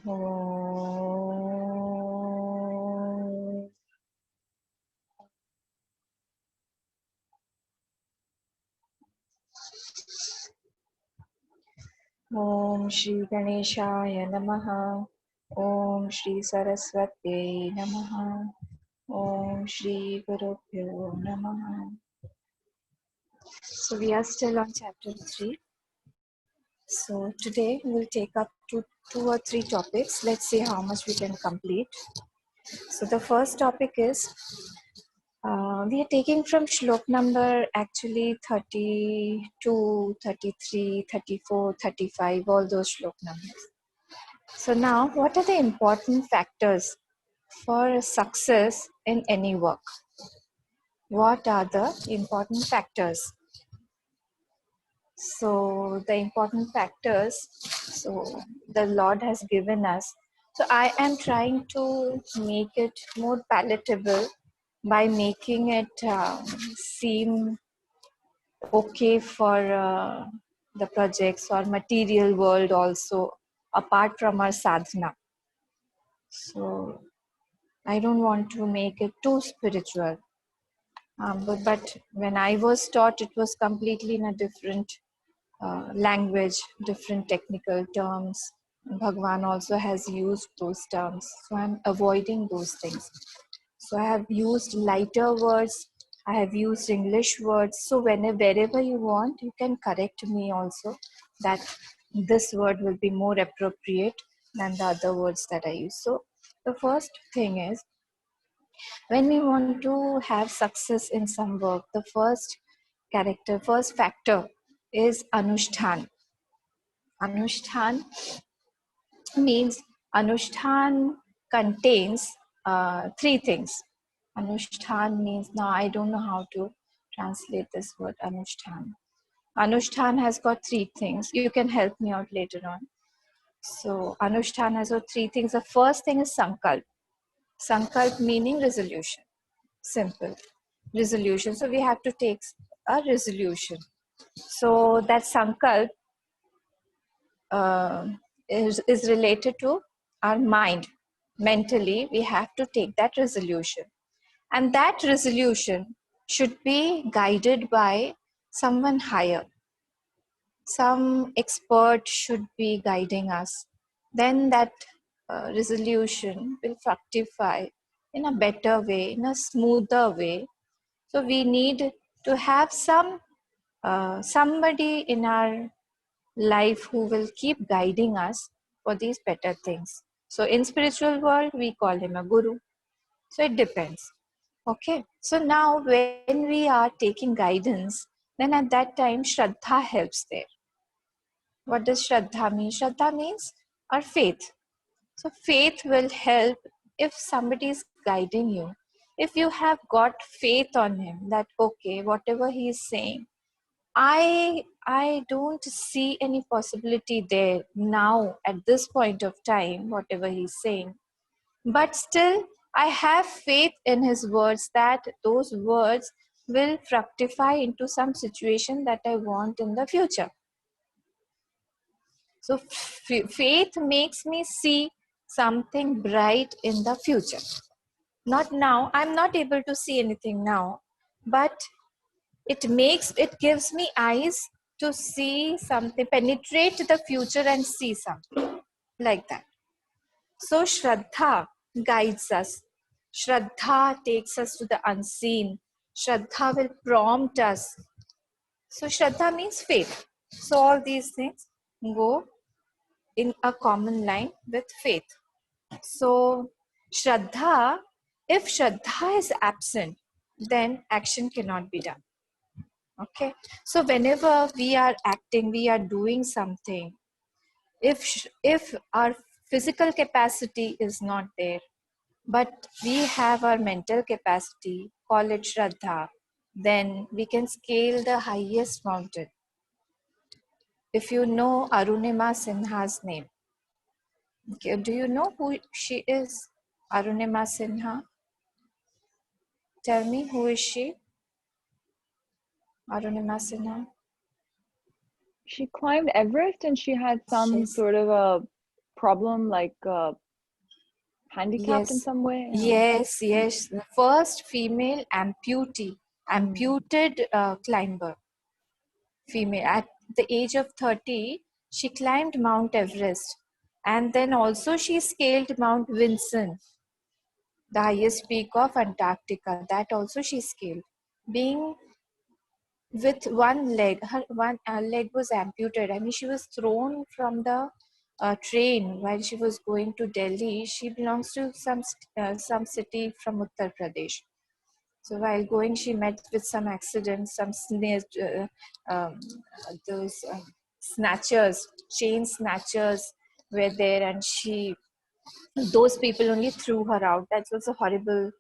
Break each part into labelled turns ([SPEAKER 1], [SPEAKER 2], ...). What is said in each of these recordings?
[SPEAKER 1] Om. Om Shri Ganeshaya Namaha. Om Shri Saraswati Namaha. Om Shri Gurubhyo Namaha. So we are still on chapter 3. So today we'll take up two or three topics. Let's see how much we can complete. So the first topic is, we are taking from shlok number actually 32, 33, 34, 35, all those shlok numbers. So now, what are the important factors for success in any work? What are the important factors? So the important factors, so the Lord has given us. So I am trying to make it more palatable by making it seem okay for the projects or material world also, apart from our sadhana. So I don't want to make it too spiritual. But when I was taught, it was completely in a different language, different technical terms. Bhagwan also has used those terms. So I'm avoiding those things. So I have used lighter words. I have used English words. So wherever you want, you can correct me also that this word will be more appropriate than the other words that I use. So the first thing is, when we want to have success in some work, the first factor is Anushtan. Anushtan means, Anushtan contains three things. Anushtan means, now I don't know how to translate this word Anushtan. Anushtan has got three things. You can help me out later on. So Anushtan has got three things. The first thing is Sankalp. Sankalp meaning resolution. Simple. Resolution. So we have to take a resolution. So that Sankalp is related to our mind. Mentally, we have to take that resolution. And that resolution should be guided by someone higher. Some expert should be guiding us. Then that resolution will fructify in a better way, in a smoother way. So we need to have somebody in our life who will keep guiding us for these better things. So in spiritual world, we call him a guru. So it depends. Okay. So now when we are taking guidance, then at that time, Shraddha helps there. What does Shraddha mean? Shraddha means our faith. So faith will help if somebody is guiding you. If you have got faith on him that, okay, whatever he is saying, I don't see any possibility there now at this point of time, whatever he's saying. But still, I have faith in his words that those words will fructify into some situation that I want in the future. So faith makes me see something bright in the future. Not now. I'm not able to see anything now, but it gives me eyes to see something, penetrate the future and see something like that. So Shraddha guides us. Shraddha takes us to the unseen. Shraddha will prompt us. So Shraddha means faith. So all these things go in a common line with faith. So Shraddha, if Shraddha is absent, then action cannot be done. Okay. So whenever we are acting, we are doing something, if our physical capacity is not there, but we have our mental capacity, call it Shraddha, then we can scale the highest mountain. If you know Arunima Sinha's name, okay, do you know who she is? Arunima Sinha? Tell me, who is she? Arunima Sinha?
[SPEAKER 2] She climbed Everest and she had some
[SPEAKER 1] Yes.
[SPEAKER 2] sort of a problem, like handicapped in
[SPEAKER 1] Yes,
[SPEAKER 2] some way?
[SPEAKER 1] yes, yes. The first female amputee, amputed climber, female. At the age of 30, she climbed Mount Everest. And then also she scaled Mount Vinson, the highest peak of Antarctica. That also she scaled. Being with one leg, her one leg was amputated. I mean, she was thrown from the train while she was going to Delhi. She belongs to some city from Uttar Pradesh. So while going, she met with some accidents, some snares, those snatchers, chain snatchers were there, and those people only threw her out. That was a horrible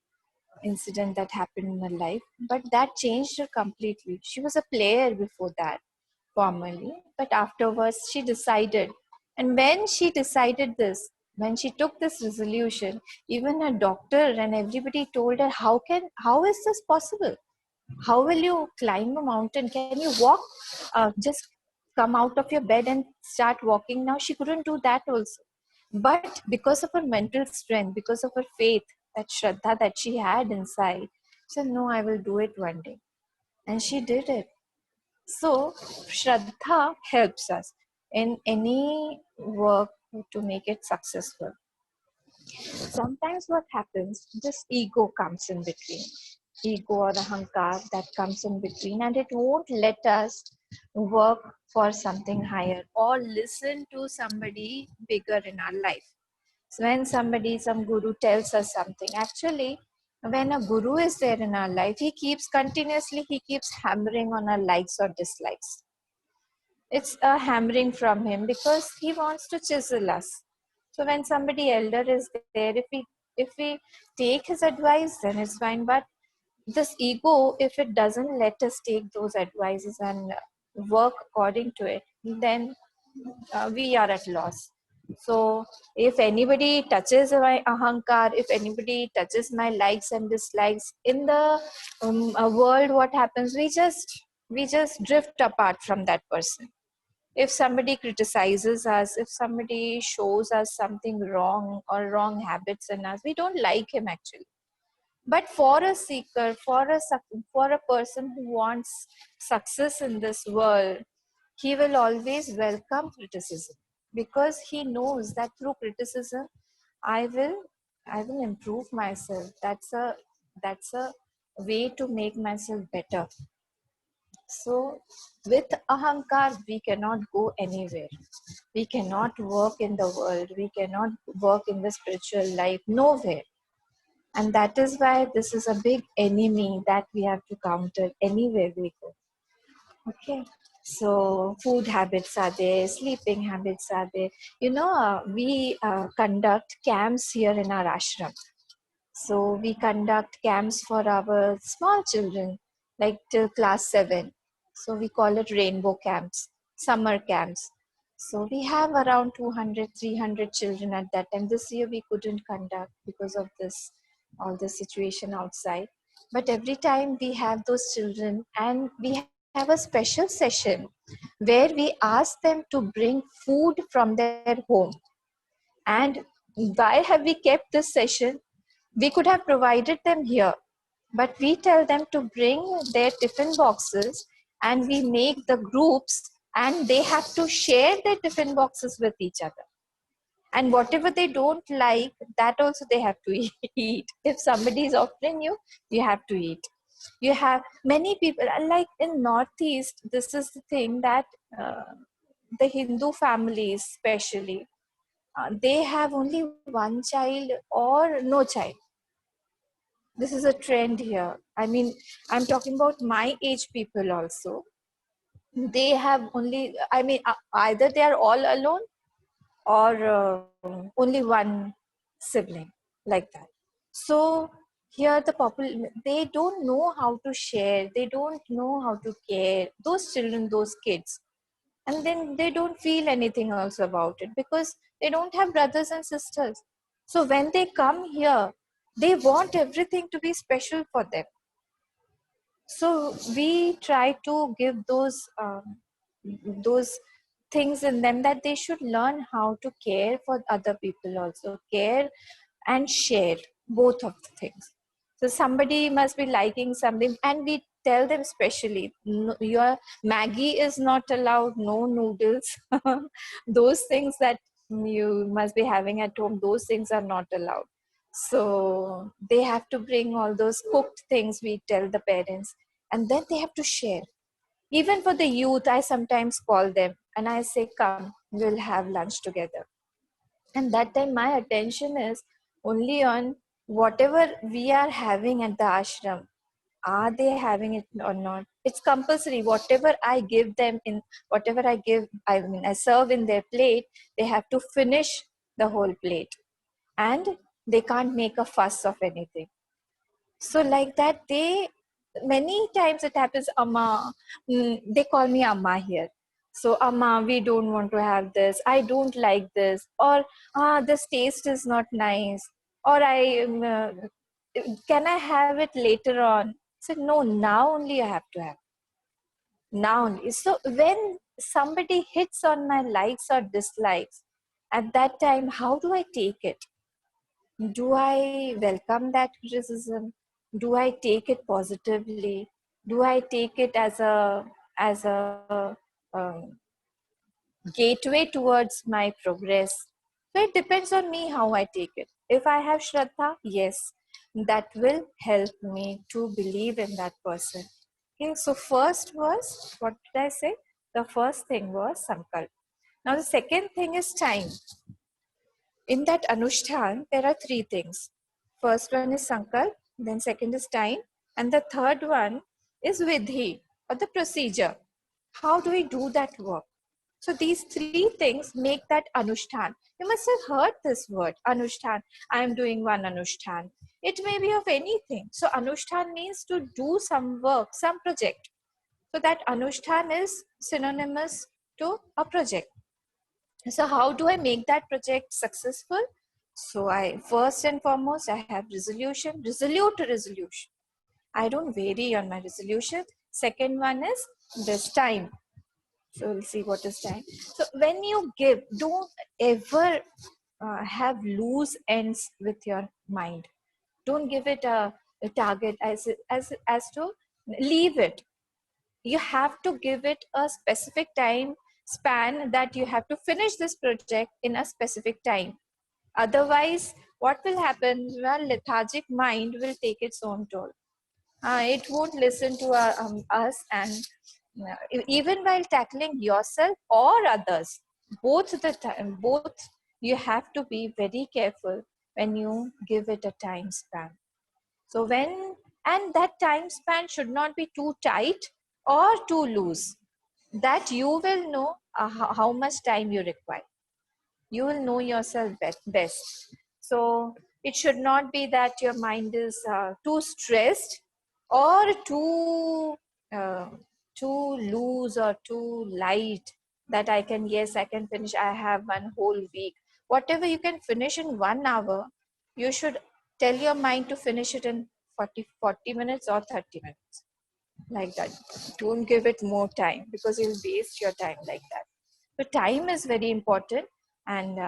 [SPEAKER 1] incident that happened in her life, but that changed her completely. She was a player before that, formally, but afterwards she decided. And when she decided this, when she took this resolution, even her doctor and everybody told her, how is this possible? How will you climb a mountain? Can you walk? Just come out of your bed and start walking now. She couldn't do that also. But because of her mental strength, because of her faith, that Shraddha that she had inside, she said, no, I will do it one day. And she did it. So, Shraddha helps us in any work to make it successful. Sometimes what happens, this ego comes in between. Ego or ahankar that comes in between, and it won't let us work for something higher or listen to somebody bigger in our life. So when some guru tells us something, actually, when a guru is there in our life, he keeps hammering on our likes or dislikes. It's a hammering from him because he wants to chisel us. So when somebody elder is there, if we take his advice, then it's fine. But this ego, if it doesn't let us take those advices and work according to it, then we are at loss. So if anybody touches my ahankar, if anybody touches my likes and dislikes in the world, what happens? We just drift apart from that person. If somebody criticizes us, if somebody shows us something wrong or wrong habits in us, we don't like him actually. But for a seeker, for a person who wants success in this world, he will always welcome criticism because he knows that through criticism, I will I will improve myself. That's a way to make myself better. So with ahankar, we cannot go anywhere. We cannot work in the world. We cannot work in the spiritual life, nowhere. And that is why this is a big enemy that we have to counter anywhere we go. Okay. So food habits are there, sleeping habits are there. We conduct camps here in our ashram. So we conduct camps for our small children, like till class 7. So we call it rainbow camps, summer camps. So we have around 200, 300 children at that time. This year we couldn't conduct because of all the situation outside. But every time we have those children, and we have a special session where we ask them to bring food from their home. And why have we kept this session? We could have provided them here, but we tell them to bring their tiffin boxes, and we make the groups, and they have to share their tiffin boxes with each other. And whatever they don't like, that also they have to eat. If somebody is offering you, you have to eat. You have many people, like in Northeast, this is the thing that the Hindu families, especially, they have only one child or no child. This is a trend here. I mean, I'm talking about my age people also. They have only, I mean, either they are all alone or only one sibling, like that. So here they don't know how to share. They don't know how to care. Those children, those kids. And then they don't feel anything else about it because they don't have brothers and sisters. So when they come here, they want everything to be special for them. So we try to give those things in them that they should learn how to care for other people also, care and share both of the things. So somebody must be liking something, and we tell them specially, your Maggie is not allowed, no noodles. Those things that you must be having at home, those things are not allowed. So they have to bring all those cooked things, we tell the parents, and then they have to share. Even for the youth, I sometimes call them and I say, come, we'll have lunch together. And that time my attention is only on whatever we are having at the ashram. Are they having it or not? It's compulsory. Whatever I give them, in whatever I serve in their plate, they have to finish the whole plate, and they can't make a fuss of anything. So like that, they, many times it happens, Amma, they call me Amma here. So Amma, we don't want to have this. I don't like this. Or this taste is not nice. Or can I have it later on? I said, no, now only I have to have. Now only. So when somebody hits on my likes or dislikes, at that time, how do I take it? Do I welcome that criticism? Do I take it positively? Do I take it as a gateway towards my progress? So it depends on me how I take it. If I have Shraddha, yes, that will help me to believe in that person. Okay, so first was, what did I say? The first thing was Sankalp. Now the second thing is time. In that Anushthan, there are three things. First one is Sankalp, then second is time, and the third one is Vidhi, or the procedure. How do we do that work? So these three things make that Anushthan. You must have heard this word, Anushthan. I am doing one Anushthan. It may be of anything. So Anushthan means to do some work, some project. So that Anushthan is synonymous to a project. So how do I make that project successful? So I, first and foremost, I have resolute resolution. I don't vary on my resolution. Second one is this time. So we'll see what is time. So when you give, don't ever have loose ends with your mind. Don't give it a target as to leave it. You have to give it a specific time span, that you have to finish this project in a specific time. Otherwise, what will happen? Well, lethargic mind will take its own toll. It won't listen to us, and even while tackling yourself or others, both the time, both, you have to be very careful when you give it a time span. So and that time span should not be too tight or too loose. That you will know how much time you require. You will know yourself best. So it should not be that your mind is too stressed or uh, too loose or too light, that I can finish, I have one whole week. Whatever you can finish in 1 hour, you should tell your mind to finish it in 40 minutes or 30 minutes, like that. Don't give it more time, because you'll waste your time like that. So time is very important, and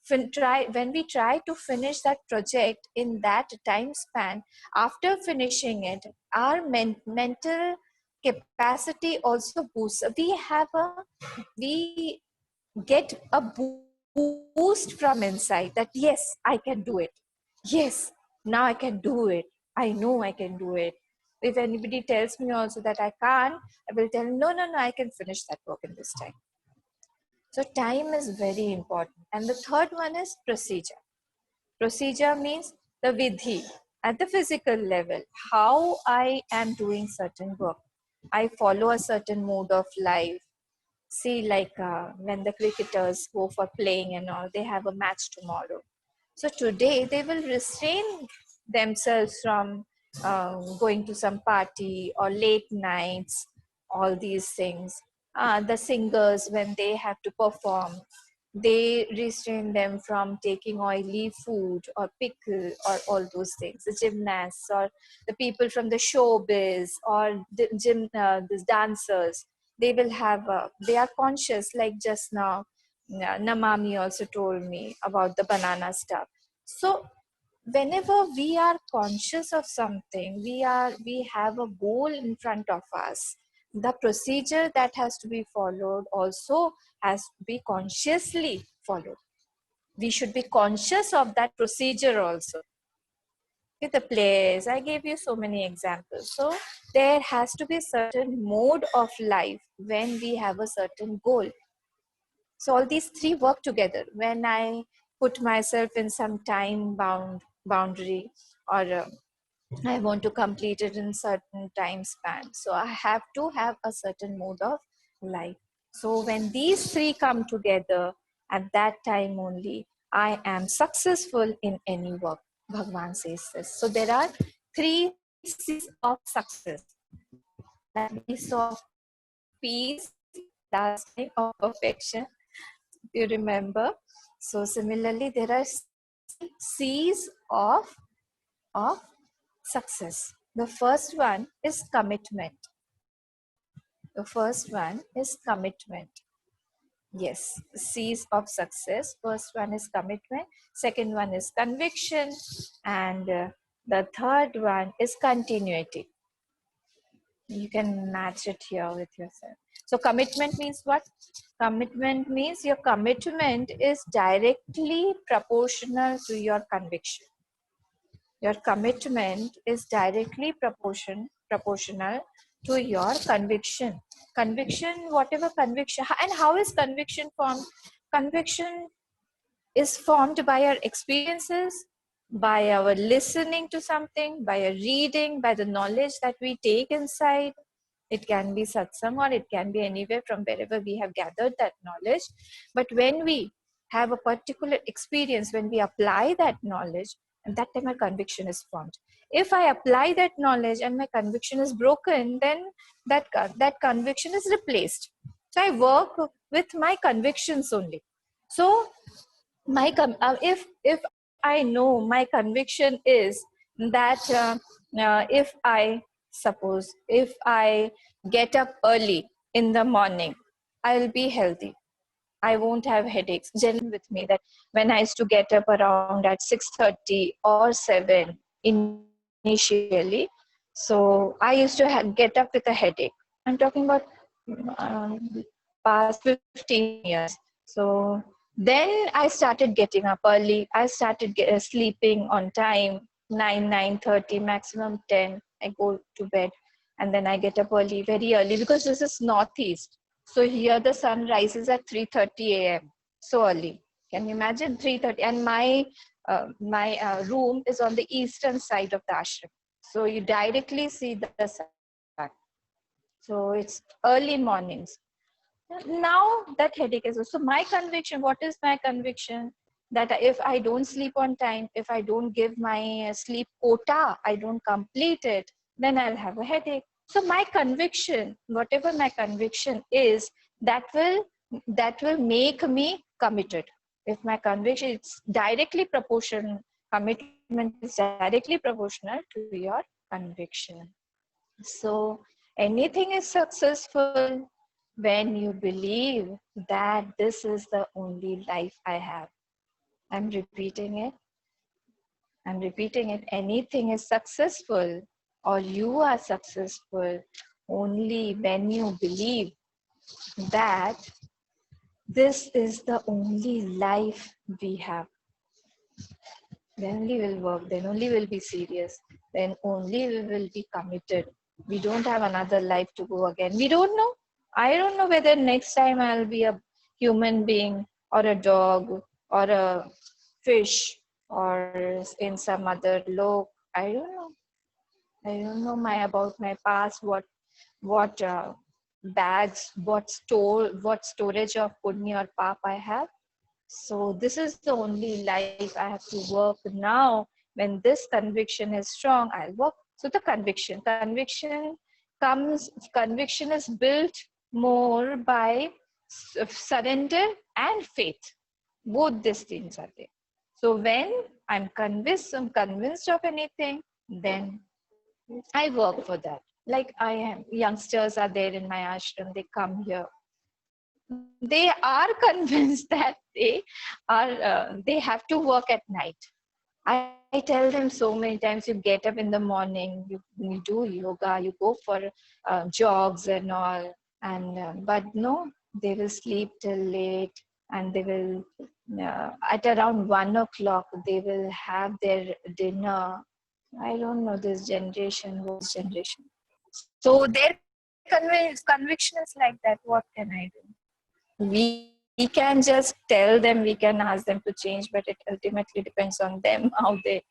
[SPEAKER 1] when we try to finish that project in that time span, after finishing it, our mental capacity also boosts. We get a boost from inside, that yes, I can do it. Yes, now I can do it. I know I can do it. If anybody tells me also that I can't, I will tell, no, I can finish that work in this time. So time is very important. And the third one is procedure. Procedure means the vidhi at the physical level, how I am doing certain work. I follow a certain mode of life. See, like when the cricketers go for playing and all, they have a match tomorrow. So today they will restrain themselves from going to some party or late nights, all these things. The singers, when they have to perform, they restrain them from taking oily food or pickle or all those things. The gymnasts or the people from the showbiz or the dancers, They will have they are conscious, like just now Namami also told me about the banana stuff. So whenever we are conscious of something, we have a goal in front of us. The procedure that has to be followed also has to be consciously followed. We should be conscious of that procedure also. Okay, the place, I gave you so many examples. So there has to be a certain mode of life when we have a certain goal. So all these three work together. When I put myself in some time boundary, or I want to complete it in certain time span, so I have to have a certain mode of life. So when these three come together, at that time only I am successful in any work. Bhagavan says this. So there are three C's of success that we saw: peace, last time, of perfection. You remember? So similarly, there are C's of success. The first one is commitment. The first one is commitment. Yes, C's of success. First one is commitment. Second one is conviction. And the third one is continuity. You can match it here with yourself. So commitment means what? Commitment means your commitment is directly proportional to your conviction. Your commitment is directly proportional to your conviction. Conviction, whatever conviction, and how is conviction formed? Conviction is formed by our experiences, by our listening to something, by our reading, by the knowledge that we take inside. It can be satsang, or it can be anywhere from wherever we have gathered that knowledge. But when we have a particular experience, when we apply that knowledge, and that time our conviction is formed. If I apply that knowledge and my conviction is broken, then that conviction is replaced. So I work with my convictions only. So if I know my conviction is that if I suppose, if I get up early in the morning, I'll be healthy, I won't have headaches. Generally with me that when I used to get up around at 6:30 or 7 initially, so I used to get up with a headache. I'm talking about past 15 years. So then I started getting up early. I started sleeping on time, 9:30, maximum 10. I go to bed, and then I get up early, very early, because this is northeast. So here the sun rises at 3:30 a.m. So early. Can you imagine 3:30? And my room is on the eastern side of the ashram. So you directly see the sun. So it's early mornings. Now that headache is. So my conviction, what is my conviction? That if I don't sleep on time, if I don't give my sleep quota, I don't complete it, then I'll have a headache. So my conviction, whatever my conviction is, that will make me committed. If my conviction, it's directly proportional, commitment is directly proportional to your conviction. So anything is successful when you believe that this is the only life I have. I'm repeating it. I'm repeating it. Anything is successful, or you are successful, only when you believe that this is the only life we have. Then only will work, then only will be serious, then only we will be committed. We don't have another life to go again. We don't know. I don't know whether next time I'll be a human being, or a dog, or a fish, or in some other lok. I don't know. I don't know about my past, what bags, what storage of punya or pap I have. So this is the only life I have to work now. When this conviction is strong, I'll work. So the conviction is built more by surrender and faith. Both these things are there. So when I'm convinced of anything, then I work for that. like I am, youngsters are there in my ashram, they come here. They are convinced that they have to work at night. I tell them so many times, you get up in the morning, you do yoga, you go for jogs and all, and but no, they will sleep till late, and they will at around 1 o'clock they will have their dinner. I don't know this generation, what's generation. So their conviction is like that. What can I do? We can just tell them, we can ask them to change, but it ultimately depends on them how they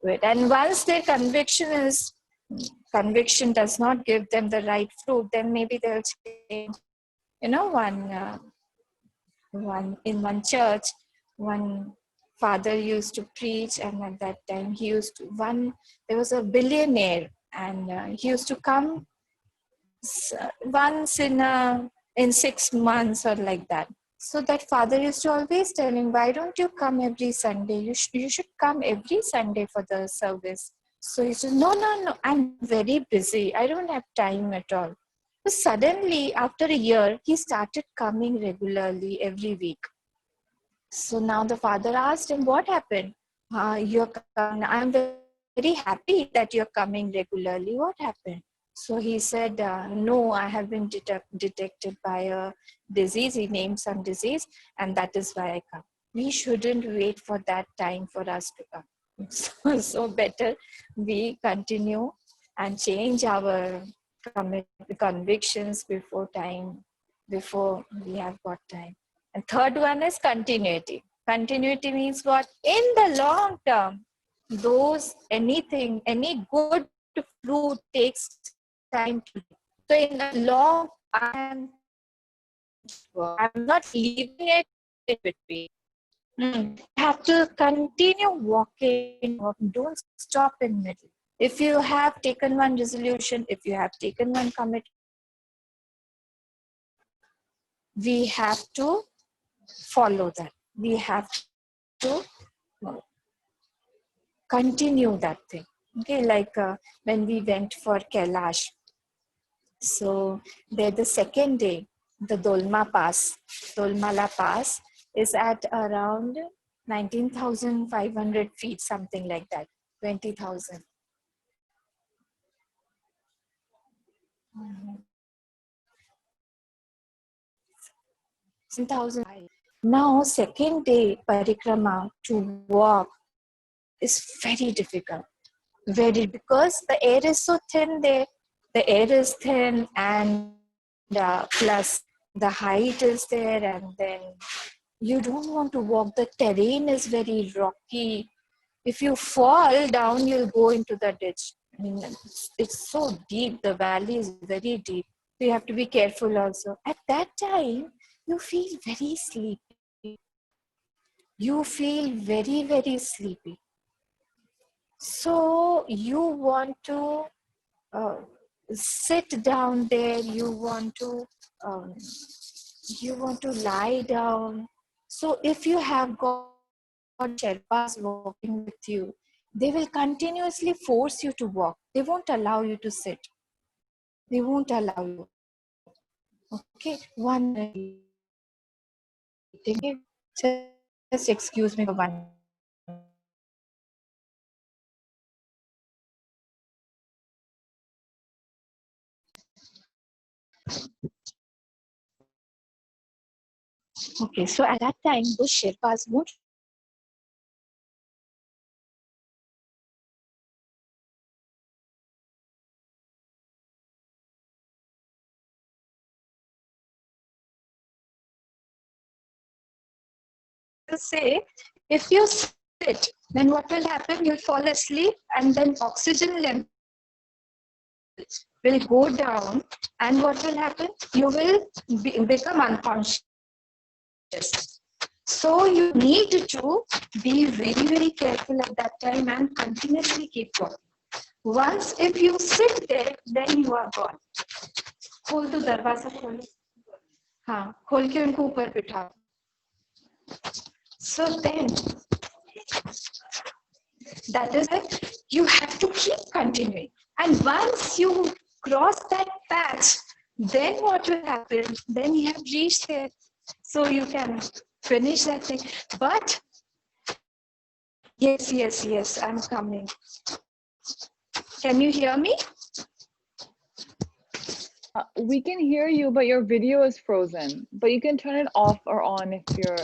[SPEAKER 1] do it. And once their conviction does not give them the right fruit, then maybe they'll change. One in one church, one father used to preach, and at that time he used to one. There was a billionaire, and he used to come once in 6 months or like that. So that father used to always tell him, why don't you come every Sunday? You should come every Sunday for the service. So he said, no, I'm very busy. I don't have time at all. So suddenly, after a year, he started coming regularly every week. So now the father asked him, what happened? You're coming. I'm very happy that you're coming regularly. What happened? So he said, no, I have been detected by a disease. He named some disease, and that is why I come. We shouldn't wait for that time for us to come. So better we continue and change our convictions before time, before we have got time. And third one is continuity. Continuity means what? In the long term, any good fruit takes time to grow. So in the long, I am I'm not leaving it in between. You have to continue walking. Don't stop in middle. If you have taken one resolution, if you have taken one commitment, we have to follow that. We have to continue that thing. Okay, like when we went for Kailash. So there the second day, the Dolmala Pass is at around 19,500 feet, something like that, 20,000. 10,000. Now, second day parikrama to walk is very difficult. Very, because the air is so thin there. The air is thin, and plus the height is there, and then you don't want to walk. The terrain is very rocky. If you fall down, you'll go into the ditch. I mean, it's so deep. The valley is very deep. So you have to be careful also. At that time, you feel very sleepy. You feel very, very sleepy. So you want to uh, sit down there. Um, you want to lie down. So if you have got Sherpas walking with you, they will continuously force you to walk. They won't allow you to sit. They won't allow you. Okay, 1 minute. Okay, just excuse me for 1 minute. Okay, so at that time, those Sherpas won't. Say, if you sit, then what will happen? You'll fall asleep, and then oxygen level will go down, and what will happen? You will become unconscious. So you need to be very, very careful at that time and continuously keep walking. Once if you sit there, then you are gone. खोल दो दरवाजा खोलो. हाँ, खोल के उनको ऊपर बिठाओ. So then, that is it. You have to keep continuing. And once you cross that patch, then what will happen? Then you have reached there. So you can finish that thing. But yes, I'm coming. Can you hear me?
[SPEAKER 2] We can hear you, but your video is frozen. But you can turn it off or on if your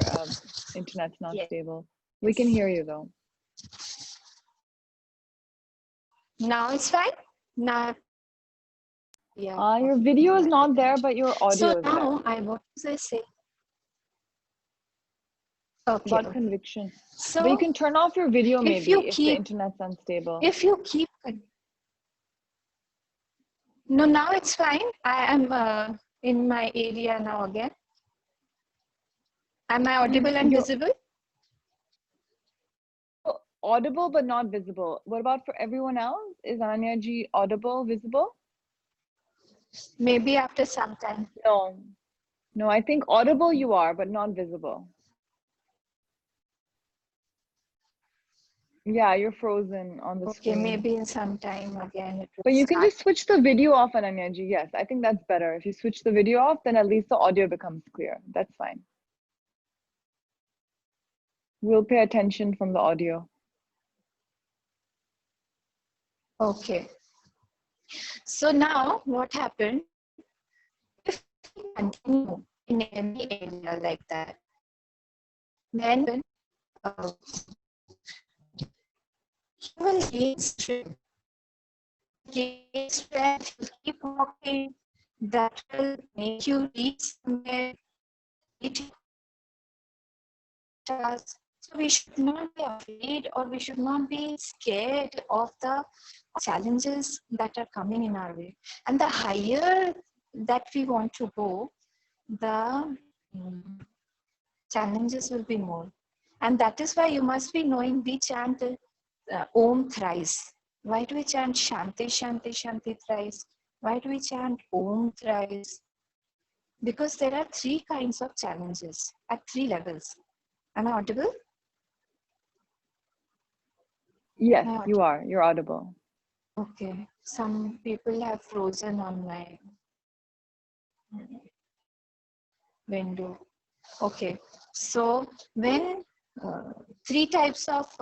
[SPEAKER 2] internet's not stable. We can hear you though.
[SPEAKER 1] Now it's fine? Now, yeah.
[SPEAKER 2] Your video is not there, but your audio is there.
[SPEAKER 1] So now what was I saying? Okay.
[SPEAKER 2] About conviction. So, but you can turn off your video maybe if the internet's unstable.
[SPEAKER 1] If you keep... No, now it's fine. I am in my area now again. Am I audible and visible?
[SPEAKER 2] Audible but not visible. What about for everyone else? Is Anya ji audible, visible?
[SPEAKER 1] Maybe after some time.
[SPEAKER 2] No, I think audible you are, but not visible. Yeah, you're frozen on the screen.
[SPEAKER 1] Okay, maybe in some time again.
[SPEAKER 2] But you can just switch the video off, Ananya ji. Yes, I think that's better. If you switch the video off, then at least the audio becomes clear. That's fine. We'll pay attention from the audio.
[SPEAKER 1] Okay. So now what happened? If we continue in any area like that, then you will gain strength. Gain strength, you keep walking, that will make you reach somewhere. So we should not be afraid, or we should not be scared of the challenges that are coming in our way. And the higher that we want to go, the challenges will be more. And that is why you must be knowing, we chant Om thrice. Why do we chant Shanti, Shanti, Shanti thrice? Why do we chant Om thrice? Because there are 3 kinds of challenges at 3 levels. Am I audible?
[SPEAKER 2] Yes, you are. You're audible.
[SPEAKER 1] Okay. Some people have frozen on my window. Okay. So when 3 types of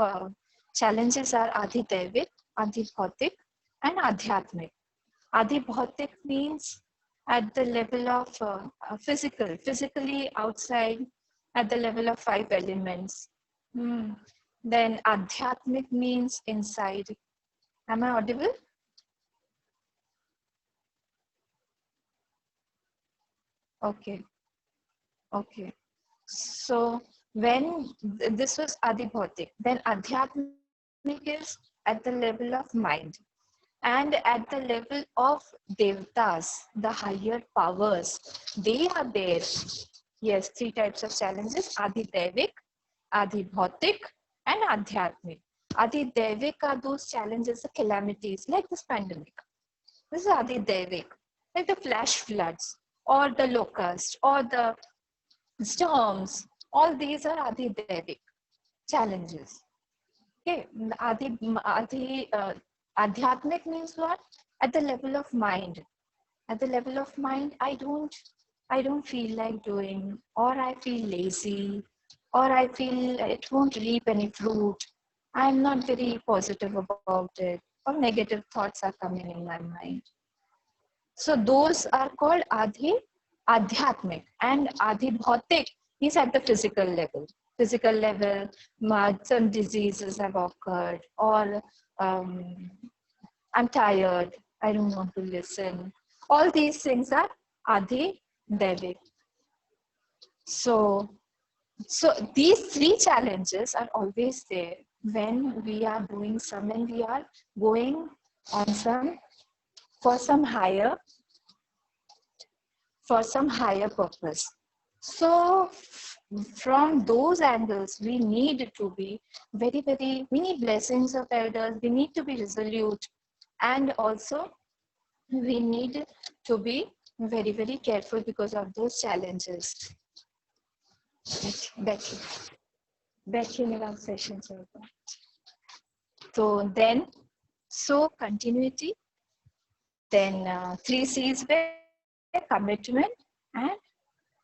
[SPEAKER 1] challenges are Adhi-Daivik, Adhi-Bhautik, and Adhyatmik. Adhi-Bhautik means at the level of physically outside, at the level of 5 elements. Then Adhyatmik means inside. Am I audible? Okay. Okay. So when this was Adhi-Bhautik, then Adhyatmik is at the level of mind. And at the level of Devtas, the higher powers, they are there. Yes, 3 types of challenges: Adhi-Daivik, Adhi-Bhautik, and Adhyatmik. Adhi-Daivik are those challenges, the calamities, like this pandemic. This is Adhi-Daivik, like the flash floods, or the locusts, or the storms. All these are Adhi-Daivik challenges. Okay, Adhyatmik means what? At the level of mind. At the level of mind, I don't feel like doing, or I feel lazy, or I feel it won't reap any fruit. I'm not very positive about it, or negative thoughts are coming in my mind. So those are called Adhyatmik, and Adhi-Bhautik is at the physical level. Physical level, some diseases have occurred, or I'm tired, I don't want to listen. All these things are Adhi-Daivik. So these 3 challenges are always there when we are doing when we are going on for some higher purpose. So from those angles, we need to be we need blessings of elders, we need to be resolute, and also we need to be very, very careful because of those challenges. बैठिए session so continuity, Then 3 C's were commitment and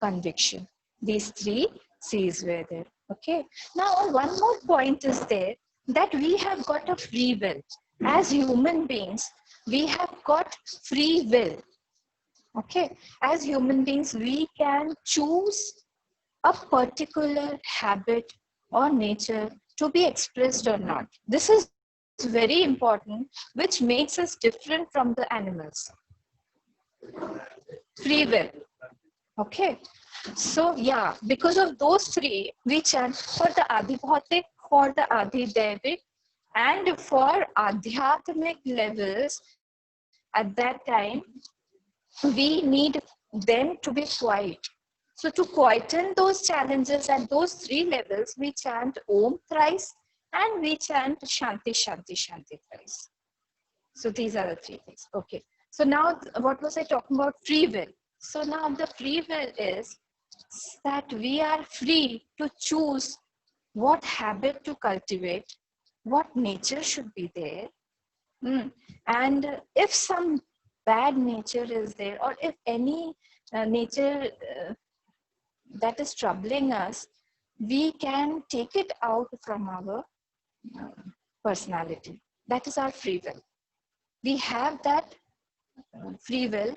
[SPEAKER 1] conviction. These 3 C's were there. Okay. Now, one more point is there that we have got a free will. As human beings, we have got free will. Okay. As human beings, we can choose a particular habit or nature to be expressed or not. This is very important, which makes us different from the animals. Free will. Okay. So yeah, because of those three, we chant for the Adhibhautik, for the Adhidevic, and for Adhyatmic levels. At that time, we need them to be quiet. So to quieten those challenges at those 3 levels, we chant Om thrice and we chant Shanti, Shanti, Shanti thrice. So these are the 3 things. Okay. So now, what was I talking about? Free will. So now the free will is that we are free to choose what habit to cultivate, what nature should be there. And if some bad nature is there, or if any nature that is troubling us, we can take it out from our personality. That is our free will. We have that free will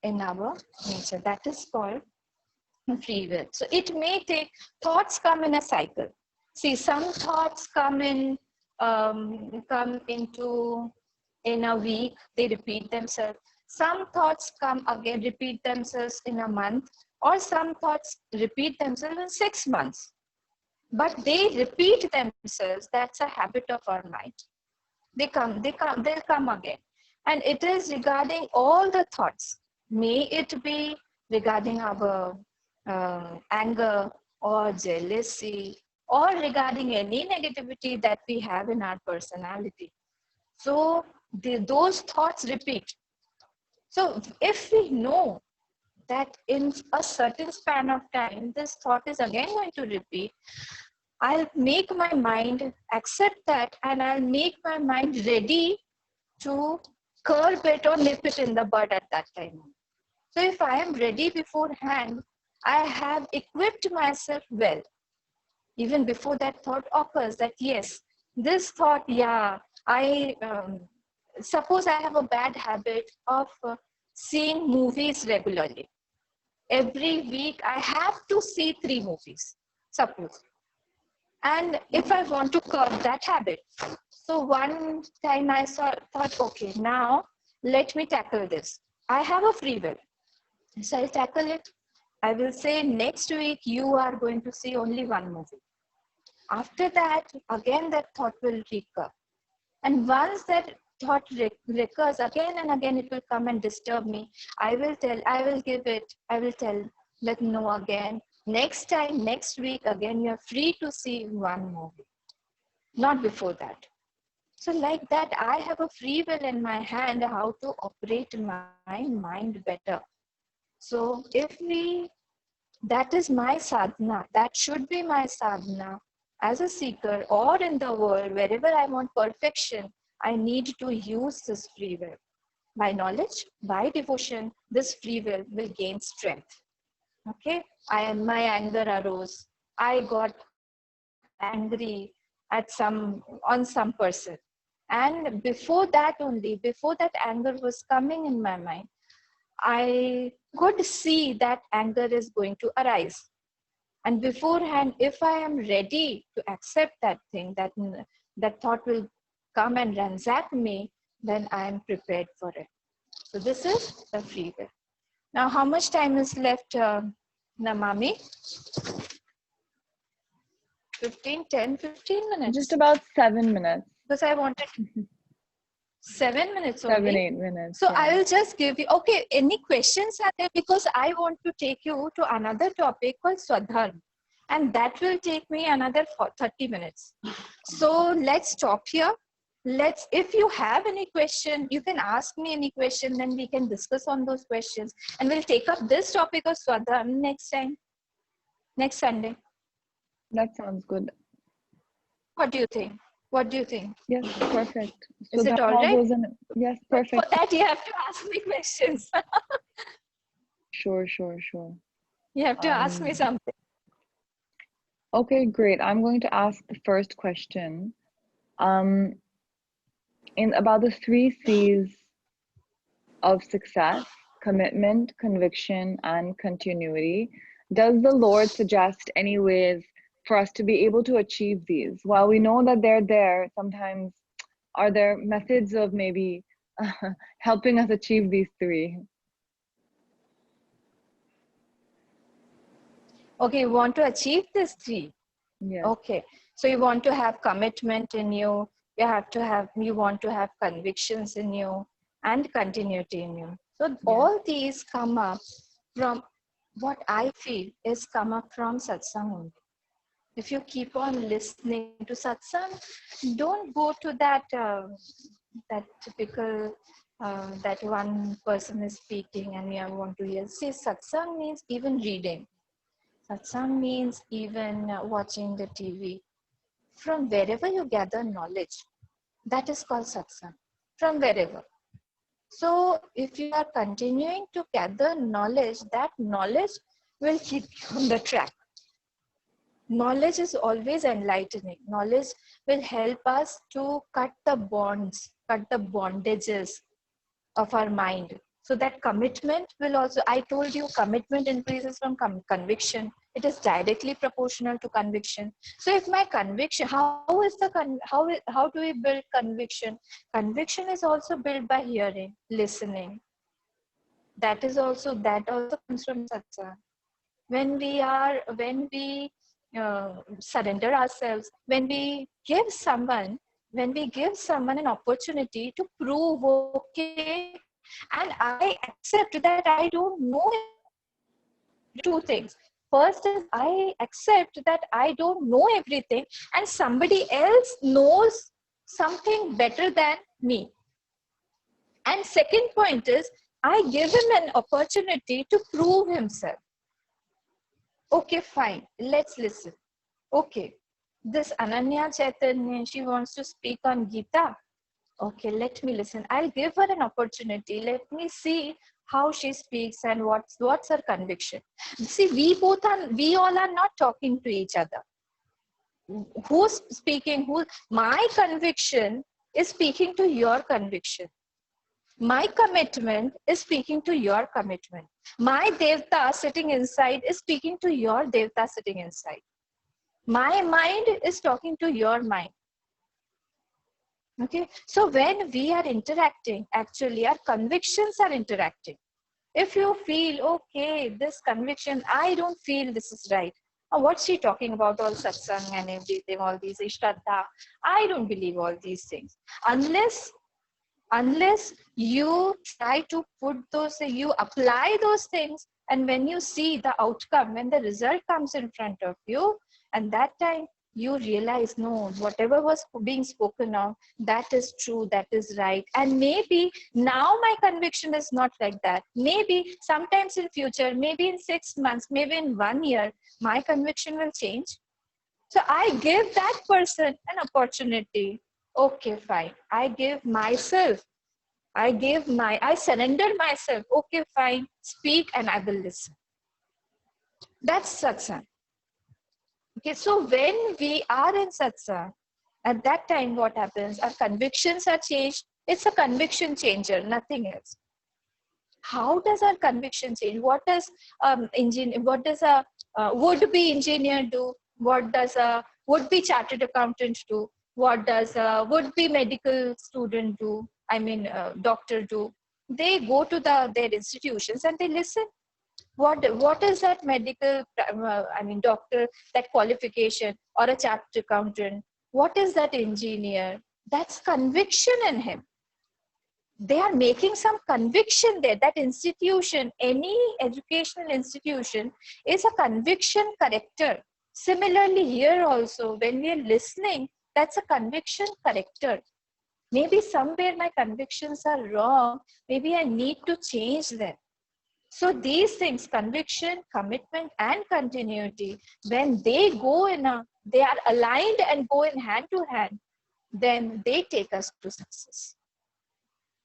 [SPEAKER 1] in our nature. That is called free will. So it may take, thoughts come in a cycle. See, some thoughts come into in a week, they repeat themselves. Some thoughts come again, repeat themselves in a month, or some thoughts repeat themselves in 6 months. But they repeat themselves. That's a habit of our mind. They'll come again. And it is regarding all the thoughts. May it be regarding our anger or jealousy, or regarding any negativity that we have in our personality. So those thoughts repeat. So if we know that in a certain span of time, this thought is again going to repeat, I'll make my mind accept that, and I'll make my mind ready to curb it or nip it in the bud at that time. So if I am ready beforehand, I have equipped myself well. Even before that thought occurs, that yes, this thought, yeah, suppose I have a bad habit of seeing movies regularly. Every week I have to see 3 movies, suppose. And if I want to curb that habit, so one time I thought, okay, now let me tackle this. I have a free will. So I'll tackle it. I will say next week you are going to see only 1 movie. After that, again that thought will recur. And once that thought recurs again and again, it will come and disturb me. I will tell, let me know again. Next time, next week, again, you're free to see 1 movie. Not before that. So like that, I have a free will in my hand how to operate my mind better. So that is my sadhana. That should be my sadhana. As a seeker or in the world, wherever I want perfection, I need to use this free will. By knowledge, by devotion, this free will gain strength. Okay, my anger arose. I got angry on some person. And before that anger was coming in my mind, I could see that anger is going to arise. And beforehand, if I am ready to accept that thing, that thought will come and ransack me, then I am prepared for it. So this is the free will. Now, how much time is left, Namami? 10, 15 minutes.
[SPEAKER 2] Just about 7 minutes.
[SPEAKER 1] Because I wanted 7 minutes only.
[SPEAKER 2] 7, 8 minutes.
[SPEAKER 1] So
[SPEAKER 2] yeah.
[SPEAKER 1] I will just give you, okay, any questions are there? Because I want to take you to another topic called Swadharma. And that will take me another 30 minutes. So let's stop here. If you have any question, you can ask me any question, then we can discuss on those questions. And we'll take up this topic of Swadharma next time, next Sunday.
[SPEAKER 2] That sounds good.
[SPEAKER 1] What do you think? What do you think?
[SPEAKER 2] Yes, perfect. So
[SPEAKER 1] Is it
[SPEAKER 2] that
[SPEAKER 1] all
[SPEAKER 2] all
[SPEAKER 1] right?
[SPEAKER 2] goes in. Yes,
[SPEAKER 1] But for
[SPEAKER 2] perfect.
[SPEAKER 1] that, you have to ask me questions.
[SPEAKER 2] Sure, sure, sure.
[SPEAKER 1] You have to ask me
[SPEAKER 2] Um,
[SPEAKER 1] something.
[SPEAKER 2] okay, great. I'm going to ask the first question. Um, in about the three C's of success: commitment, conviction, and continuity. Does the Lord suggest any ways for us to be able to achieve these? While we know that they're there, sometimes are there methods of maybe helping us achieve these three?
[SPEAKER 1] Okay, you want to achieve this three.
[SPEAKER 2] Yes,
[SPEAKER 1] Okay, so you want to have commitment in you. You want to have convictions in you and continuity in you. So
[SPEAKER 2] yes,
[SPEAKER 1] all these come up from what I feel is come up from satsang only. If you keep on listening to satsang, don't go to that typical that one person is speaking and you want to hear. See, satsang means even reading. Satsang means even watching the TV. From wherever you gather knowledge, that is called satsang. From wherever. So if you are continuing to gather knowledge, that knowledge will keep you on the track. Knowledge is always enlightening. Knowledge will help us to cut the bonds, cut the bondages of our mind. So that commitment will also, I told you, commitment increases from conviction. It is directly proportional to conviction. So if my conviction, how do we build conviction? Conviction is also built by hearing, listening. That also comes from satsang. When we surrender ourselves, when we give someone an opportunity to prove, okay, and I accept that I don't know two things. First is I accept that I don't know everything and somebody else knows something better than me. And second point is I give him an opportunity to prove himself. Okay, fine. Let's listen. Okay, this Ananya Chaitanya, she wants to speak on Gita. Okay, let me listen. I'll give her an opportunity. Let me see how she speaks and what's her conviction. See, we all are not talking to each other. Who's speaking? My conviction is speaking to your conviction. My commitment is speaking to your commitment. My Devta sitting inside is speaking to your Devta sitting inside. My mind is talking to your mind. Okay, so when we are interacting, actually our convictions are interacting. If you feel, okay, this conviction, I don't feel this is right. What's she talking about, all satsang and everything, all these Ishraddha? I don't believe all these things. Unless you try to put those, you apply those things, and when you see the outcome, when the result comes in front of you, and that time you realize, no, whatever was being spoken of, that is true, that is right. And maybe now my conviction is not like that. Maybe sometimes in future, maybe in 6 months, maybe in 1 year, my conviction will change. So I give that person an opportunity. Okay, fine. I surrender myself. Okay, fine. Speak and I will listen. That's satsang. Okay, so when we are in satsang, at that time what happens? Our convictions are changed. It's a conviction changer, nothing else. How does our conviction change? What does a would-be engineer do? What does a would-be chartered accountant do? What does a would-be medical student do? Doctor do? They go to their institutions and they listen. What is that medical? Doctor, that qualification, or a chartered accountant? What is that engineer? That's conviction in him. They are making some conviction there. That institution, any educational institution, is a conviction corrector. Similarly here also, when we are listening, that's a conviction corrector. Maybe somewhere my convictions are wrong. Maybe I need to change them. So these things, conviction, commitment, and continuity, when they are aligned and go in hand to hand, then they take us to success.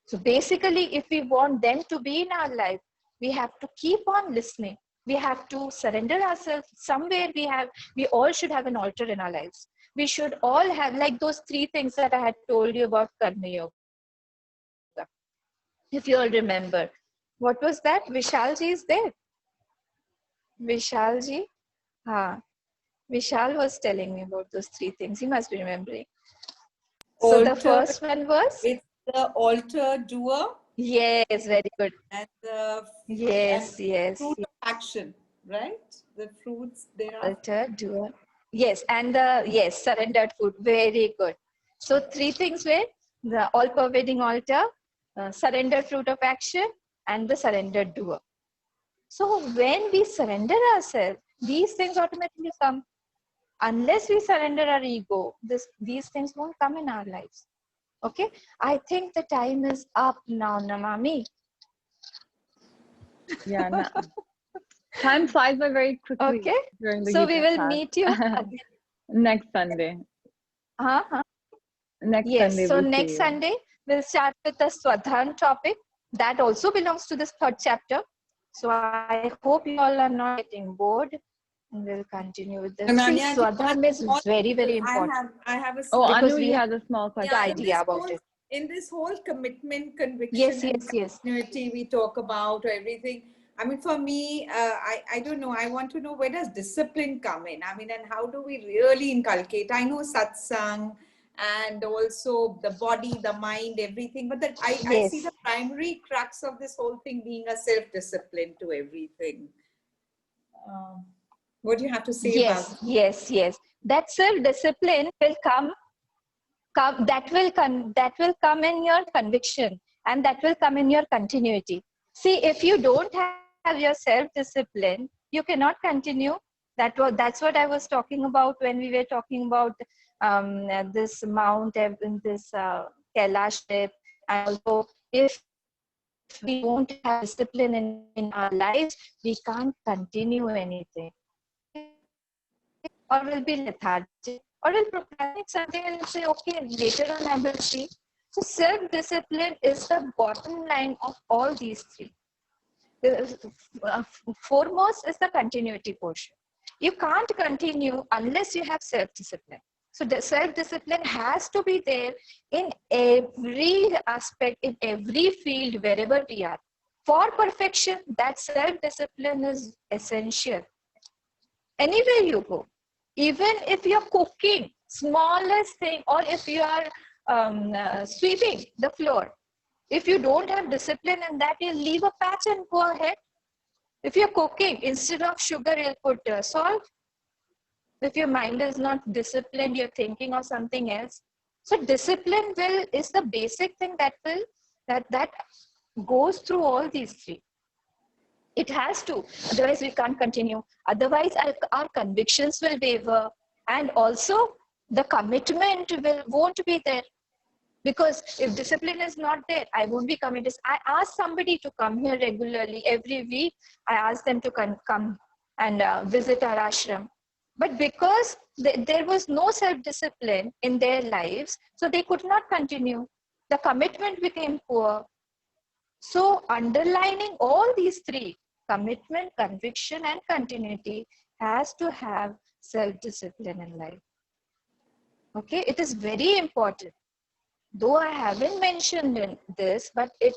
[SPEAKER 1] So basically, if we want them to be in our life, we have to keep on listening. We have to surrender ourselves. Somewhere we all should have an altar in our lives. We should all have, like those three things that I had told you about Karma Yoga. If you all remember, what was that? Vishalji is there. Vishalji? Ha. Vishal was telling me about those three things. He must be remembering. So the
[SPEAKER 3] Alter,
[SPEAKER 1] first one was?
[SPEAKER 3] it's the altar doer.
[SPEAKER 1] Yes, very good.
[SPEAKER 3] And the
[SPEAKER 1] Yes, yes.
[SPEAKER 3] fruit of action, right? The fruits thereof.
[SPEAKER 1] Altar, doer. Yes, and yes, surrendered food. Very good. So three things were the all-pervading altar, surrendered fruit of action, and the surrendered doer. So when we surrender ourselves, these things automatically come. Unless we surrender our ego, these things won't come in our lives. Okay, I think the time is up now, Namami.
[SPEAKER 2] Yeah, time flies by very quickly.
[SPEAKER 1] Okay,
[SPEAKER 2] during the
[SPEAKER 1] so
[SPEAKER 2] Gita
[SPEAKER 1] we will
[SPEAKER 2] class.
[SPEAKER 1] meet you again.
[SPEAKER 2] Next Sunday.
[SPEAKER 1] Uh-huh.
[SPEAKER 2] Next
[SPEAKER 1] Yes,
[SPEAKER 2] Sunday
[SPEAKER 1] so
[SPEAKER 2] we'll see
[SPEAKER 1] next
[SPEAKER 2] you.
[SPEAKER 1] Sunday, we'll start with the Swadhan topic. That also belongs to this third chapter. So I hope you all are not getting bored. And we'll continue with this. See,
[SPEAKER 3] Ananya,
[SPEAKER 1] Swadhan is very, very important.
[SPEAKER 3] I have a
[SPEAKER 2] Oh,
[SPEAKER 3] small
[SPEAKER 1] Because
[SPEAKER 2] Anu,
[SPEAKER 1] we
[SPEAKER 2] you
[SPEAKER 1] have
[SPEAKER 2] had a small
[SPEAKER 1] the
[SPEAKER 2] question.
[SPEAKER 1] idea about it.
[SPEAKER 3] in this whole commitment,
[SPEAKER 1] Yes,
[SPEAKER 3] conviction, and
[SPEAKER 1] yes, yes.
[SPEAKER 3] continuity we talk about, or everything. I mean, for me, I don't know. I want to know, where does discipline come in? I mean, and how do we really inculcate? I know satsang and also the body, the mind, everything. But that I see
[SPEAKER 1] Yes.
[SPEAKER 3] the primary crux of this whole thing being a self-discipline to everything. What do you have to say about
[SPEAKER 1] Yes, yes, yes. That self-discipline will that will come in your conviction, and that will come in your continuity. See, if you don't have your self-discipline, you cannot continue. That's what I was talking about when we were talking about this this Kailash trip. And also, if we don't have discipline in our lives, we can't continue anything. Okay, or we'll be lethargic, or we'll procrastinate something and say, okay, later on I will see. So self-discipline is the bottom line of all these three. Foremost is the continuity portion. You can't continue unless you have self-discipline. So the self-discipline has to be there in every aspect, in every field, wherever we are. For perfection, that self-discipline is essential. Anywhere you go, even if you're cooking, smallest thing, or if you are sweeping the floor, if you don't have discipline in that, you'll leave a patch and go ahead. If you're cooking, instead of sugar, you'll put salt. If your mind is not disciplined, you're thinking of something else. So discipline is the basic thing that goes through all these three. It has to, otherwise we can't continue. Otherwise our convictions will waver, and also the commitment won't be there. Because if discipline is not there, I won't be committed. I ask somebody to come here regularly. Every week, I ask them to come and visit our ashram. But because there was no self-discipline in their lives, so they could not continue. The commitment became poor. So underlining all these three, commitment, conviction, and continuity, has to have self-discipline in life. Okay, it is very important. Though I haven't mentioned in this, but it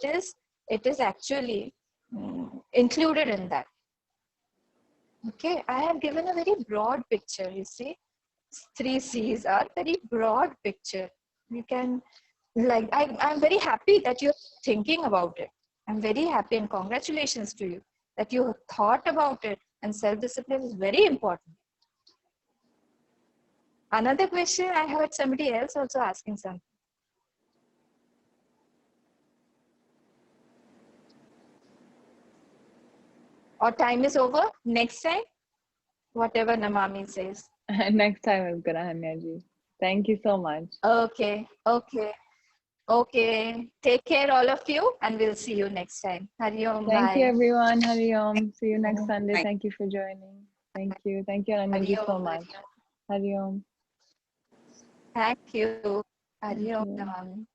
[SPEAKER 1] is actually included in that. Okay, I have given a very broad picture. You see, three C's are very broad picture. You can, like, I'm very happy that you're thinking about it. I'm very happy, and congratulations to you that you thought about it. And self-discipline is very important. Another question, I heard somebody else also asking something. Or time is over? Next time? Whatever Namami says.
[SPEAKER 2] Next time is gonna Hanyaji. Thank you so much.
[SPEAKER 1] Okay, okay, okay. Take care, all of you, and we'll see you next time. Hari Om,
[SPEAKER 2] Thank you
[SPEAKER 1] bye.
[SPEAKER 2] everyone. Hari Om. See you next Sunday. Thank you for joining. Thank you. Thank you,
[SPEAKER 1] Hari
[SPEAKER 2] Ananyaji, so
[SPEAKER 1] Om,
[SPEAKER 2] much. Hari Om.
[SPEAKER 1] thank you.
[SPEAKER 2] Thank
[SPEAKER 1] Hari Om
[SPEAKER 2] you.
[SPEAKER 1] Nam.